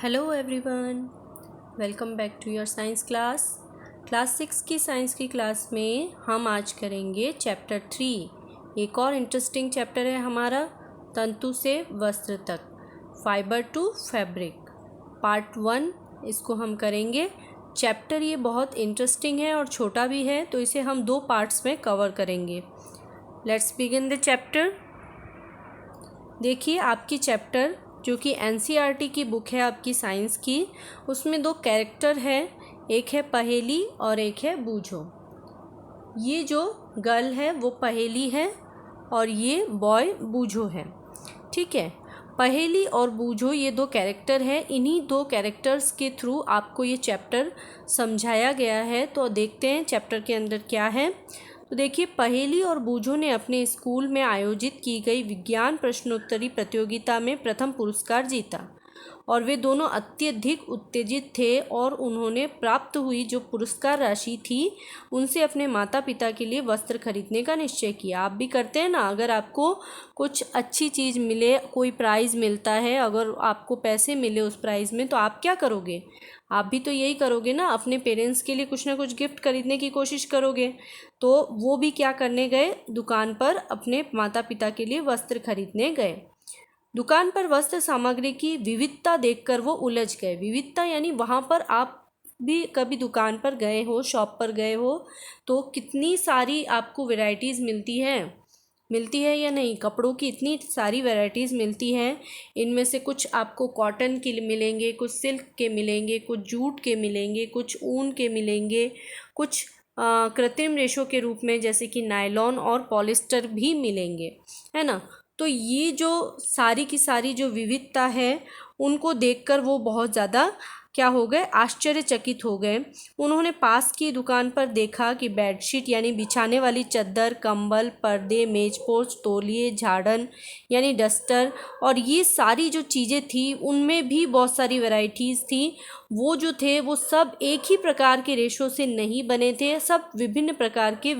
Hello everyone, welcome back to your science class 6 की science की class में हम आज करेंगे चैप्टर 3। एक और इंटरेस्टिंग चैप्टर है हमारा, तंतु से वस्त्र तक, फाइबर टू फैब्रिक, पार्ट 1 इसको हम करेंगे। चैप्टर ये बहुत इंटरेस्टिंग है और छोटा भी है, तो इसे हम 2 पार्ट्स में कवर करेंगे। Let's begin the chapter. देखिए, आपकी चैप्टर जो कि एनसीईआरटी की बुक है आपकी साइंस की, उसमें 2 कैरेक्टर है, एक है पहेली और एक है बूझो। ये जो गर्ल है वो पहेली है और ये बॉय बूझो है। ठीक है, पहेली और बूझो ये 2 कैरेक्टर है। इन्हीं 2 कैरेक्टर्स के थ्रू आपको ये चैप्टर समझाया गया है। तो देखते हैं चैप्टर के अंदर क्या है। तो देखिए, पहेली और बूझो ने अपने स्कूल में आयोजित की गई विज्ञान प्रश्नोत्तरी प्रतियोगिता में प्रथम पुरस्कार जीता और वे दोनों अत्यधिक उत्तेजित थे और उन्होंने प्राप्त हुई जो पुरस्कार राशि थी उनसे अपने माता पिता के लिए वस्त्र खरीदने का निश्चय किया। आप भी करते हैं ना, अगर आपको कुछ अच्छी चीज़ मिले, कोई प्राइज़ मिलता है, अगर आपको पैसे मिले उस प्राइज़ में, तो आप क्या करोगे? आप भी तो यही करोगे ना, अपने पेरेंट्स के लिए कुछ ना कुछ गिफ्ट खरीदने की कोशिश करोगे। तो वो भी क्या करने गए, दुकान पर अपने माता पिता के लिए वस्त्र खरीदने गए। दुकान पर वस्त्र सामग्री की विविधता देखकर वो उलझ गए। विविधता यानी वहाँ पर आप भी कभी दुकान पर गए हो, शॉप पर गए हो, तो कितनी सारी आपको वैरायटीज़ मिलती है या नहीं? कपड़ों की इतनी सारी वैरायटीज़ मिलती हैं। इनमें से कुछ आपको कॉटन के मिलेंगे, कुछ सिल्क के मिलेंगे, कुछ जूट के मिलेंगे, कुछ ऊन के मिलेंगे, कुछ कृत्रिम रेशों के रूप में जैसे कि नायलॉन और पॉलिस्टर भी मिलेंगे, है ना। तो ये जो सारी की सारी जो विविधता है, उनको देखकर वो बहुत ज़्यादा क्या हो गए, आश्चर्यचकित हो गए। उन्होंने पास की दुकान पर देखा कि बेडशीट यानी बिछाने वाली चादर, कंबल, पर्दे, मेजपोश, तौलिए, झाड़न यानी डस्टर और ये सारी जो चीज़ें थी उनमें भी बहुत सारी वैरायटीज़ थी। वो जो थे वो सब एक ही प्रकार के रेशों से नहीं बने थे, सब विभिन्न प्रकार के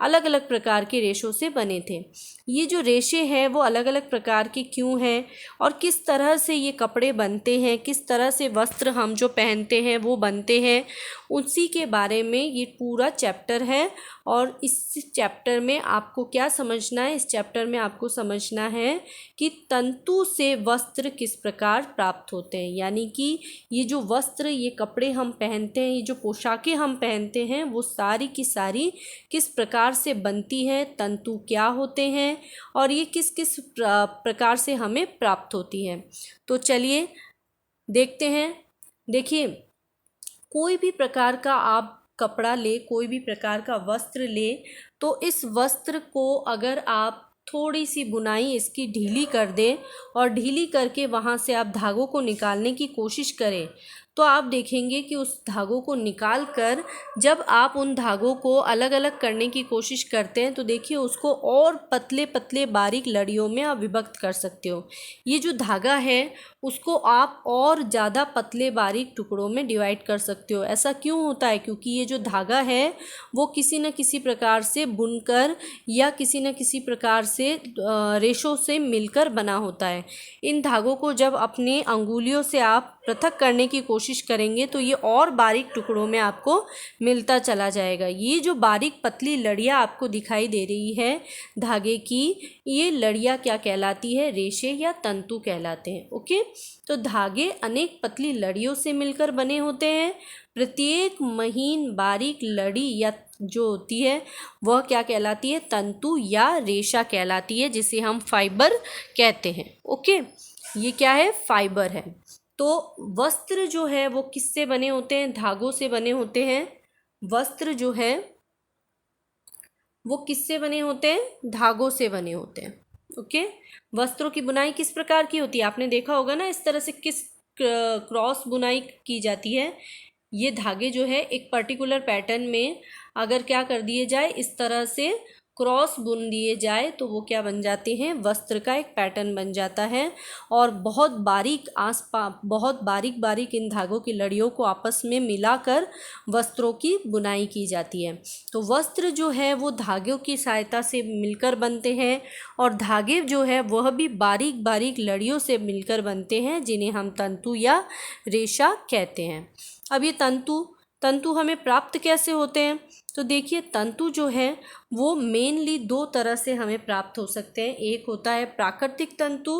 अलग अलग प्रकार के रेशों से बने थे। ये जो रेशे हैं वो अलग अलग प्रकार के क्यों हैं और किस तरह से ये कपड़े बनते हैं, किस तरह से वस्त्र हम जो पहनते हैं वो बनते हैं, उसी के बारे में ये पूरा चैप्टर है। और इस चैप्टर में आपको क्या समझना है? इस चैप्टर में आपको समझना है कि तंतु से वस्त्र किस प्रकार प्राप्त होते हैं, यानी कि ये जो वस्त्र, ये कपड़े हम पहनते हैं, ये जो पोशाकें हम पहनते हैं, वो सारी की सारी किस प्रकार से बनती हैं, तंतु क्या होते हैं और ये किस किस प्रकार से हमें प्राप्त होती है। तो चलिए देखते हैं। देखिए, कोई भी प्रकार का आप कपड़ा ले, कोई भी प्रकार का वस्त्र ले, तो इस वस्त्र को अगर आप थोड़ी सी बुनाई इसकी ढीली कर दें और ढीली करके वहाँ से आप धागों को निकालने की कोशिश करें, तो आप देखेंगे कि उस धागों को निकाल कर जब आप उन धागों को अलग अलग करने की कोशिश करते हैं, तो देखिए उसको और पतले पतले बारीक लड़ियों में आप विभक्त कर सकते हो। ये जो धागा है उसको आप और ज़्यादा पतले बारीक टुकड़ों में डिवाइड कर सकते हो। ऐसा क्यों होता है? क्योंकि ये जो धागा है वो किसी न किसी प्रकार से बुनकर या किसी न किसी प्रकार से रेशों से मिलकर बना होता है। इन धागों को जब अपने अंगुलियों से आप पृथक करने की कोशिश करेंगे तो ये और बारीक टुकड़ों में आपको मिलता चला जाएगा। ये जो बारीक पतली लड़ियाँ आपको दिखाई दे रही है धागे की, ये लड़ियाँ क्या कहलाती है? रेशे या तंतु कहलाते हैं। ओके, तो धागे अनेक पतली लड़ियों से मिलकर बने होते हैं। प्रत्येक महीन बारीक लड़ी या जो होती है वह क्या कहलाती है? तंतु या रेशा कहलाती है, जिसे हम फाइबर कहते हैं। ओके, ये क्या है? फाइबर है। तो वस्त्र जो है वो किससे बने होते हैं? धागों से बने होते हैं। वस्त्र जो है वो किससे बने होते हैं? धागों से बने होते हैं। ओके, वस्त्रों की बुनाई किस प्रकार की होती है? आपने देखा होगा ना, इस तरह से किस क्रॉस बुनाई की जाती है। ये धागे जो है एक पर्टिकुलर पैटर्न में अगर क्या कर दिए जाए, इस तरह से क्रॉस बुन दिए जाए तो वो क्या बन जाते हैं, वस्त्र का एक पैटर्न बन जाता है। और बहुत बारीक बारीक इन धागों की लड़ियों को आपस में मिलाकर वस्त्रों की बुनाई की जाती है। तो वस्त्र जो है वो धागों की सहायता से मिलकर बनते हैं और धागे जो है वह भी बारीक बारीक लड़ियों से मिलकर बनते हैं, जिन्हें हम तंतु या रेशा कहते हैं। अब ये तंतु हमें प्राप्त कैसे होते हैं? तो देखिए, तंतु जो है वो मेनली दो तरह से हमें प्राप्त हो सकते हैं। एक होता है प्राकृतिक तंतु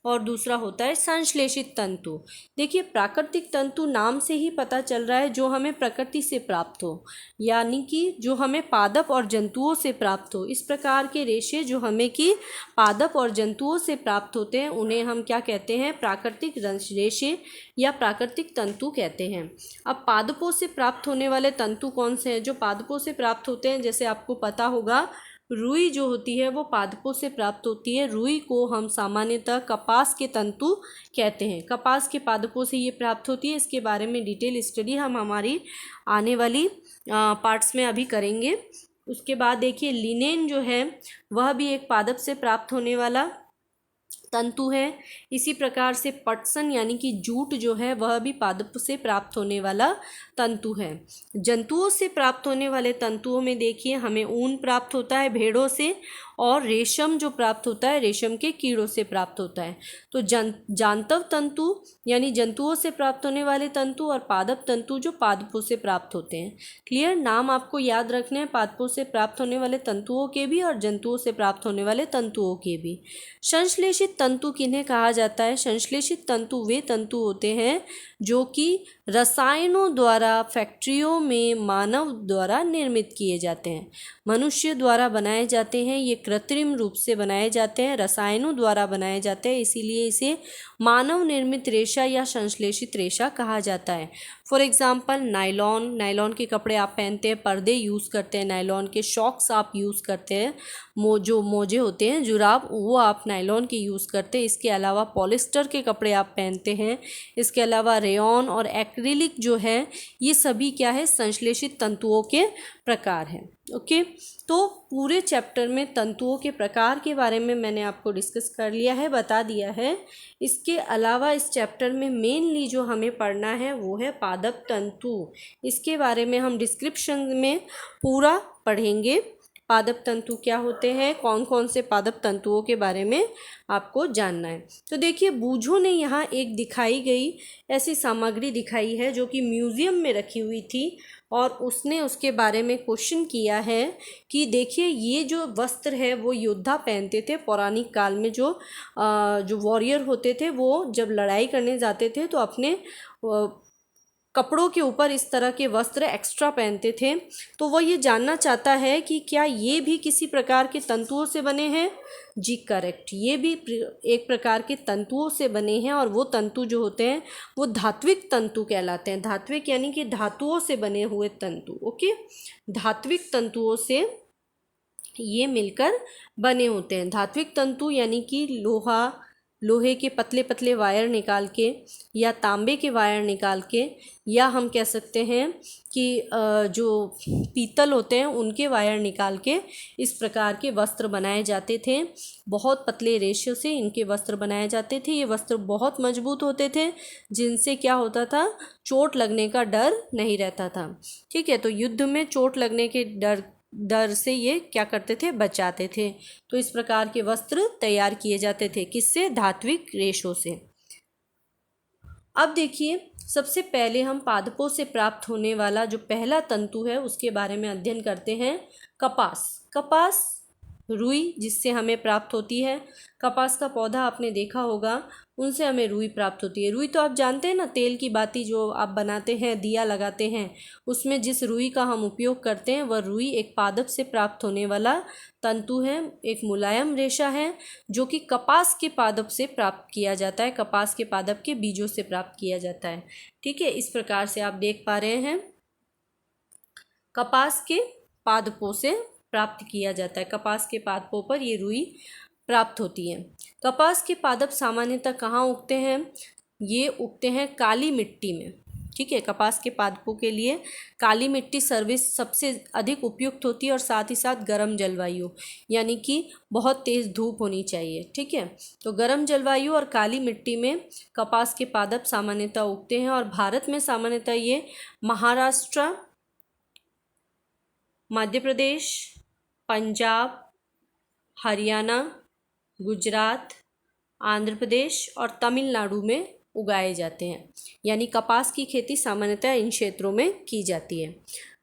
और दूसरा होता है संश्लेषित तंतु। देखिए, प्राकृतिक तंतु नाम से ही पता चल रहा है जो हमें प्रकृति से प्राप्त हो, यानी कि जो हमें पादप और जंतुओं से प्राप्त हो। इस प्रकार के रेशे जो हमें कि पादप और जंतुओं से प्राप्त होते हैं उन्हें हम क्या कहते हैं, प्राकृतिक रेशे या प्राकृतिक तंतु कहते हैं। अब पादपों से प्राप्त होने वाले तंतु कौन से हैं? जो पादपों से प्राप्त होते हैं, जैसे आपको पता होगा, रुई जो होती है वो पादपों से प्राप्त होती है। रुई को हम सामान्यतः कपास के तंतु कहते हैं। कपास के पादपों से ये प्राप्त होती है। इसके बारे में डिटेल स्टडी हम हमारी आने वाली पार्ट्स में अभी करेंगे। उसके बाद देखिए, लिनेन जो है वह भी एक पादप से प्राप्त होने वाला तंतु है। इसी प्रकार से पटसन यानी कि जूट जो है वह भी पादप से प्राप्त होने वाला तंतु है। जंतुओं से प्राप्त होने वाले तंतुओं में देखिए, हमें ऊन प्राप्त होता है भेड़ों से, और रेशम जो प्राप्त होता है रेशम के कीड़ों से प्राप्त होता है। तो जांतव तंतु यानी जंतुओं से प्राप्त होने वाले तंतु, और पादप तंतु जो पादपों से प्राप्त होते हैं। क्लियर? नाम आपको याद रखने हैं, पादपों से प्राप्त होने वाले तंतुओं के भी और जंतुओं से प्राप्त होने वाले तंतुओं के भी। संश्लेषित तंतु किन्हें कहा जाता है? संश्लेषित तंतु वे तंतु होते हैं जो कि रसायनों द्वारा फैक्ट्रियों में मानव द्वारा निर्मित किए जाते हैं, मनुष्य द्वारा बनाए जाते हैं। ये कृत्रिम रूप से बनाए जाते हैं, रसायनों द्वारा बनाए जाते हैं, इसीलिए इसे मानव निर्मित रेशा या संश्लेषित रेशा कहा जाता है। फॉर एग्जाम्पल, नायलॉन के कपड़े आप पहनते हैं, पर्दे यूज़ करते हैं, नायलॉन के शॉक्स आप यूज़ करते हैं, जो मोजे होते हैं जुराब वो आप नायलॉन के यूज़ करते हैं। इसके अलावा पॉलिस्टर के कपड़े आप पहनते हैं। इसके अलावा रेयॉन और एक्रिलिक जो है ये सभी क्या है, संश्लेषित तंतुओं के प्रकार हैं। ओके, तो पूरे चैप्टर में तंतुओं के प्रकार के बारे में मैंने आपको डिस्कस कर लिया है, बता दिया है। इसके अलावा इस चैप्टर में मेनली जो हमें पढ़ना है वो है पादप तंतु। इसके बारे में हम डिस्क्रिप्शन में पूरा पढ़ेंगे। पादप तंतु क्या होते हैं, कौन कौन से पादप तंतुओं के बारे में आपको जानना है। तो देखिए, बूझो ने यहाँ एक दिखाई गई ऐसी सामग्री दिखाई है जो कि म्यूज़ियम में रखी हुई थी, और उसने उसके बारे में क्वेश्चन किया है कि देखिए, ये जो वस्त्र है वो योद्धा पहनते थे पौराणिक काल में। जो वॉरियर होते थे वो जब लड़ाई करने जाते थे तो अपने कपड़ों के ऊपर इस तरह के वस्त्र एक्स्ट्रा पहनते थे। तो वो ये जानना चाहता है कि क्या ये भी किसी प्रकार के तंतुओं से बने हैं? जी करेक्ट, ये भी एक प्रकार के तंतुओं से बने हैं, और वो तंतु जो होते हैं वो धात्विक तंतु कहलाते हैं। धात्विक यानी कि धातुओं से बने हुए तंतु। ओके, धात्विक तंतुओं से ये मिलकर बने होते हैं। धात्विक तंतु यानी कि लोहे के पतले पतले वायर निकाल के, या तांबे के वायर निकाल के, या हम कह सकते हैं कि जो पीतल होते हैं उनके वायर निकाल के इस प्रकार के वस्त्र बनाए जाते थे। बहुत पतले रेशे से इनके वस्त्र बनाए जाते थे। ये वस्त्र बहुत मजबूत होते थे, जिनसे क्या होता था, चोट लगने का डर नहीं रहता था। ठीक है, तो युद्ध में चोट लगने के डर से ये क्या करते थे, बचाते थे। तो इस प्रकार के वस्त्र तैयार किए जाते थे, किससे? धात्विक रेशों से। अब देखिए, सबसे पहले हम पादपों से प्राप्त होने वाला जो पहला तंतु है उसके बारे में अध्ययन करते हैं। कपास रुई जिससे हमें प्राप्त होती है। कपास का पौधा आपने देखा होगा, उनसे हमें रुई प्राप्त होती है। रुई तो आप जानते हैं ना, तेल की बाती जो आप बनाते हैं, दिया लगाते हैं, उसमें जिस रुई का हम उपयोग करते हैं वह रुई एक पादप से प्राप्त होने वाला तंतु है। एक मुलायम रेशा है जो कि कपास के पादप से प्राप्त किया जाता है, कपास के पादप के बीजों से प्राप्त किया जाता है। ठीक है, इस प्रकार से आप देख पा रहे हैं, कपास के पादपों से प्राप्त किया जाता है। कपास के पादपों पर ये रुई प्राप्त होती है। कपास के पादप सामान्यतः कहाँ उगते हैं? ये उगते हैं काली मिट्टी में। ठीक है। कपास के पादपों के लिए काली मिट्टी सर्विस सबसे अधिक उपयुक्त होती है और साथ ही साथ गर्म जलवायु, यानी कि बहुत तेज़ धूप होनी चाहिए। ठीक है, तो गर्म जलवायु और काली मिट्टी में कपास के पादप सामान्यतः उगते हैं और भारत में सामान्यतः ये महाराष्ट्र, मध्य प्रदेश, पंजाब, हरियाणा, गुजरात, आंध्र प्रदेश और तमिलनाडु में उगाए जाते हैं। यानी कपास की खेती सामान्यतः इन क्षेत्रों में की जाती है।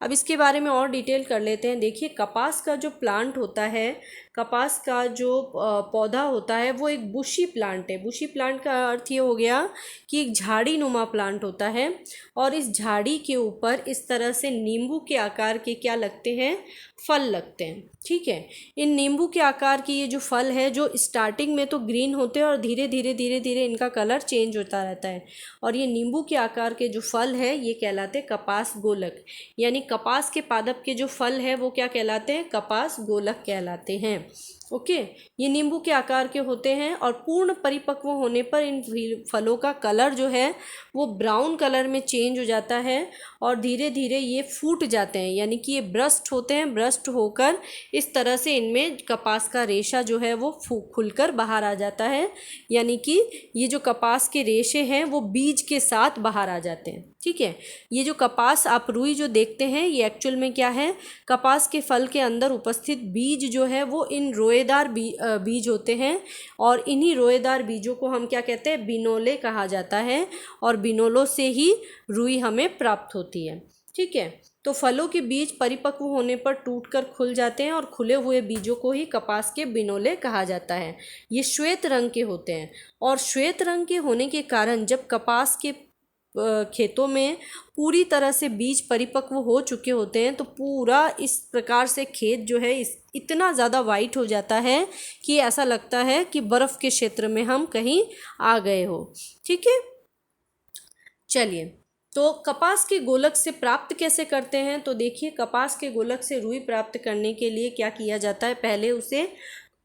अब इसके बारे में और डिटेल कर लेते हैं। देखिए, कपास का जो प्लांट होता है, कपास का जो पौधा होता है वो एक बुशी प्लांट है। बुशी प्लांट का अर्थ ये हो गया कि एक झाड़ी नुमा प्लांट होता है और इस झाड़ी के ऊपर इस तरह से नींबू के आकार के क्या लगते हैं, फल लगते हैं। ठीक है, इन नींबू के आकार की ये जो फल है, जो स्टार्टिंग में तो ग्रीन होते हैं और धीरे धीरे इनका कलर चेंज होता रहता है और ये नींबू के आकार के जो फल है ये कहलाते हैं कपास गोलक। यानी कपास के पादप के जो फल है वो क्या कहलाते हैं, कपास गोलक कहलाते हैं। ओके, ये नींबू के आकार के होते हैं और पूर्ण परिपक्व होने पर इन फलों का कलर जो है वो ब्राउन कलर में चेंज हो जाता है और धीरे धीरे ये फूट जाते हैं, यानी कि ये ब्रस्ट होते हैं। ब्रस्ट होकर इस तरह से इनमें कपास का रेशा जो है वो खुलकर बाहर आ जाता है, यानी कि ये जो कपास के रेशे हैं वो बीज के साथ बाहर आ जाते हैं। ठीक है, ये जो कपास आप रुई जो देखते हैं ये एक्चुअल में क्या है, कपास के फल के अंदर उपस्थित बीज जो है वो इन रोएदार बीज होते हैं और इन्हीं रोएदार बीजों को हम क्या कहते हैं, बिनोले कहा जाता है और बिनोलों से ही रुई हमें प्राप्त होती है। ठीक है, तो फलों के बीज परिपक्व होने पर टूटकर खुल जाते हैं और खुले हुए बीजों को ही कपास के बिनोले कहा जाता है। ये श्वेत रंग के होते हैं और श्वेत रंग के होने के कारण जब कपास के खेतों में पूरी तरह से बीज परिपक्व हो चुके होते हैं तो पूरा इस प्रकार से खेत जो है इतना ज़्यादा वाइट हो जाता है कि ऐसा लगता है कि बर्फ़ के क्षेत्र में हम कहीं आ गए हो। ठीक है, चलिए, तो कपास के गोलक से प्राप्त कैसे करते हैं, तो देखिए, कपास के गोलक से रुई प्राप्त करने के लिए क्या किया जाता है, पहले उसे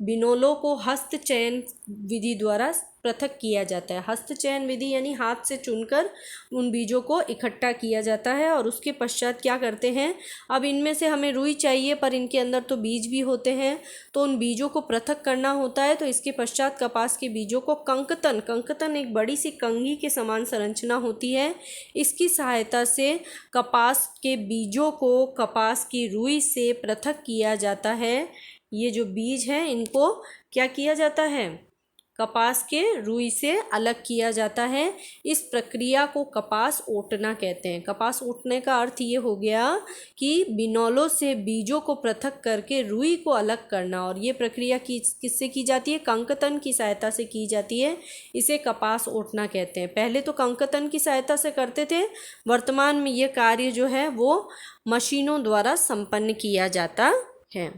बिनोलों को हस्त चयन विधि द्वारा पृथक किया जाता है। हस्त चयन विधि यानी हाथ से चुनकर उन बीजों को इकट्ठा किया जाता है और उसके पश्चात क्या करते हैं, अब इनमें से हमें रुई चाहिए पर इनके अंदर तो बीज भी होते हैं, तो उन बीजों को पृथक करना होता है। तो इसके पश्चात कपास के बीजों को कंकतन एक बड़ी सी कंघी के समान संरचना होती है, इसकी सहायता से कपास के बीजों को कपास की रुई से पृथक किया जाता है। ये जो बीज हैं इनको क्या किया जाता है, कपास के रुई से अलग किया जाता है। इस प्रक्रिया को कपास ओटना कहते हैं। कपास ओटने का अर्थ ये हो गया कि बिनौलों से बीजों को पृथक करके रुई को अलग करना, और ये प्रक्रिया किससे की जाती है, कंकतन की सहायता से की जाती है। इसे कपास ओटना कहते हैं। पहले तो कंकतन की सहायता से करते थे, वर्तमान में ये कार्य जो है वो मशीनों द्वारा संपन्न किया जाता है।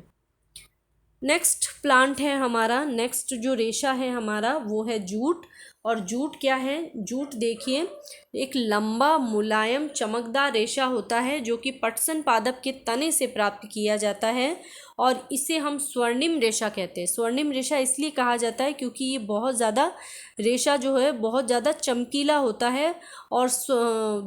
नेक्स्ट प्लांट है हमारा, नेक्स्ट जो रेशा है हमारा वो है जूट। और जूट क्या है, जूट देखिए एक लंबा मुलायम चमकदार रेशा होता है जो कि पटसन पादप के तने से प्राप्त किया जाता है और इसे हम स्वर्णिम रेशा कहते हैं। स्वर्णिम रेशा इसलिए कहा जाता है क्योंकि ये बहुत ज़्यादा रेशा जो है बहुत ज़्यादा चमकीला होता है और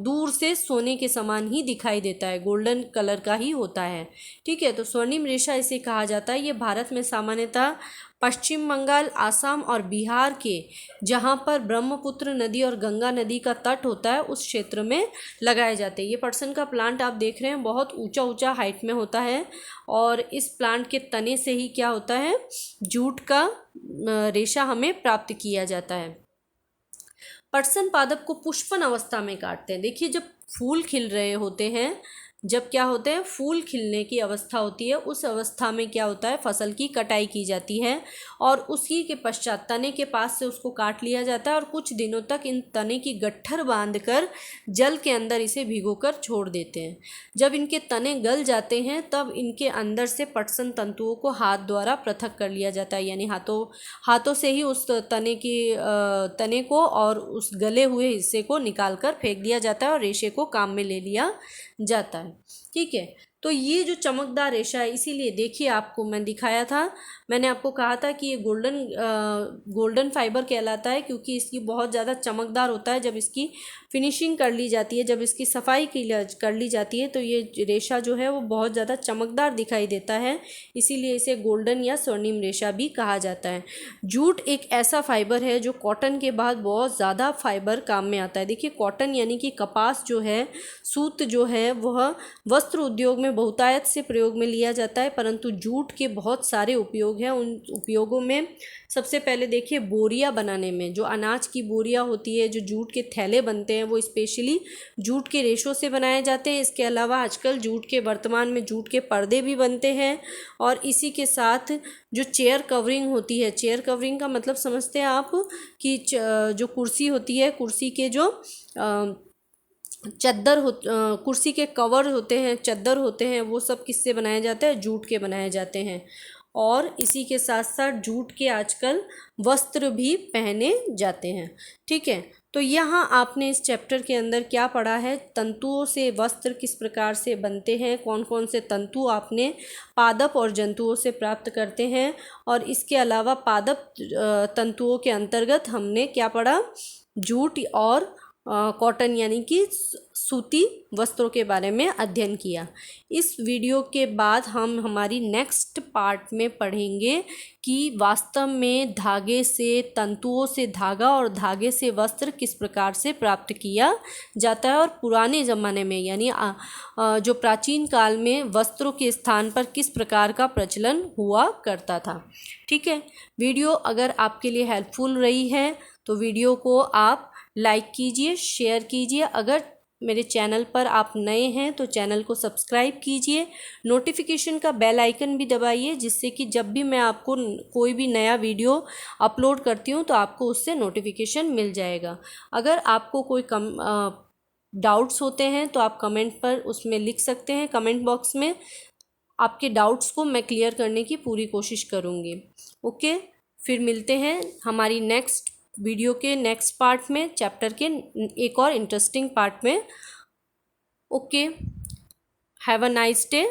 दूर से सोने के समान ही दिखाई देता है, गोल्डन कलर का ही होता है। ठीक है, तो स्वर्णिम रेशा इसे कहा जाता है। ये भारत में सामान्यतः पश्चिम बंगाल, आसाम और बिहार के जहाँ पर ब्रह्मपुत्र नदी और गंगा नदी का तट होता है उस क्षेत्र में लगाए जाते हैं। ये पटसन का प्लांट आप देख रहे हैं बहुत ऊंचा हाइट में होता है और इस प्लांट के तने से ही क्या होता है, जूट का रेशा हमें प्राप्त किया जाता है। पटसन पादप को पुष्पन अवस्था में काटते हैं। देखिए, जब फूल खिल रहे होते हैं, जब क्या होते हैं, फूल खिलने की अवस्था होती है, उस अवस्था में क्या होता है, फसल की कटाई की जाती है और उसी के पश्चात तने के पास से उसको काट लिया जाता है और कुछ दिनों तक इन तने की गट्ठर बांधकर जल के अंदर इसे भिगोकर छोड़ देते हैं। जब इनके तने गल जाते हैं तब इनके अंदर से पटसन तंतुओं को हाथ द्वारा पृथक कर लिया जाता है, यानी हाथों से ही उस तने को और उस गले हुए हिस्से को निकाल कर फेंक दिया जाता है और रेशे को काम में ले लिया जाता है। ठीक है, तो ये जो चमकदार रेशा है, इसीलिए देखिए आपको मैं दिखाया था, मैंने आपको कहा था कि ये गोल्डन फाइबर कहलाता है क्योंकि इसकी बहुत ज़्यादा चमकदार होता है। जब इसकी फिनिशिंग कर ली जाती है, जब इसकी सफाई कर ली जाती है तो ये रेशा जो है वो बहुत ज़्यादा चमकदार दिखाई देता है, इसीलिए इसे गोल्डन या स्वर्णिम रेशा भी कहा जाता है। जूट एक ऐसा फाइबर है जो कॉटन के बाद बहुत ज़्यादा फाइबर काम में आता है। देखिए, कॉटन यानी कि कपास जो है, सूत जो है, वह वस्त्र उद्योग में बहुतायत से प्रयोग में लिया जाता है, परंतु जूट के बहुत सारे उपयोग हैं। उन उपयोगों में सबसे पहले देखिए, बोरियां बनाने में, जो अनाज की बोरियां होती है, जो जूट के थैले बनते हैं, वो स्पेशली जूट के रेशों से बनाए जाते हैं। इसके अलावा आजकल वर्तमान में जूट के पर्दे भी बनते हैं। और इसी के साथ जो चेयर कवरिंग होती है, चेयर कवरिंग का मतलब समझते हैं आप कि जो कुर्सी होती है, कुर्सी के जो कुर्सी के कवर होते हैं, चद्दर होते हैं, वो सब किससे बनाए जाते हैं? जूट के बनाए जाते हैं। और इसी के साथ साथ जूट के आजकल वस्त्र भी पहने जाते हैं। ठीक है, तो यहाँ आपने इस चैप्टर के अंदर क्या पढ़ा है? तंतुओं से वस्त्र किस प्रकार से बनते हैं, कौन कौन से तंतु आपने पादप और जंतुओं से प्राप्त करते हैं। और इसके अलावा पादप तंतुओं के अंतर्गत हमने क्या पढ़ा? जूट और कॉटन यानी कि सूती वस्त्रों के बारे में अध्ययन किया। इस वीडियो के बाद हम हमारी नेक्स्ट पार्ट में पढ़ेंगे कि वास्तव में धागे से, तंतुओं से धागा और धागे से वस्त्र किस प्रकार से प्राप्त किया जाता है, और पुराने ज़माने में यानी जो प्राचीन काल में वस्त्रों के स्थान पर किस प्रकार का प्रचलन हुआ करता था। ठीक है, वीडियो अगर आपके लिए हेल्पफुल रही है तो वीडियो को आप लाइक कीजिए, शेयर कीजिए। अगर मेरे चैनल पर आप नए हैं तो चैनल को सब्सक्राइब कीजिए, नोटिफिकेशन का बेल आइकन भी दबाइए, जिससे कि जब भी मैं आपको कोई भी नया वीडियो अपलोड करती हूँ तो आपको उससे नोटिफिकेशन मिल जाएगा। अगर आपको कोई डाउट्स होते हैं तो आप कमेंट पर उसमें लिख सकते हैं, कमेंट बॉक्स में। आपके डाउट्स को मैं क्लियर करने की पूरी कोशिश करूँगी। ओके, फिर मिलते हैं हमारी नेक्स्ट वीडियो के नेक्स्ट पार्ट में, चैप्टर के एक और इंटरेस्टिंग पार्ट में। Okay, have a nice day.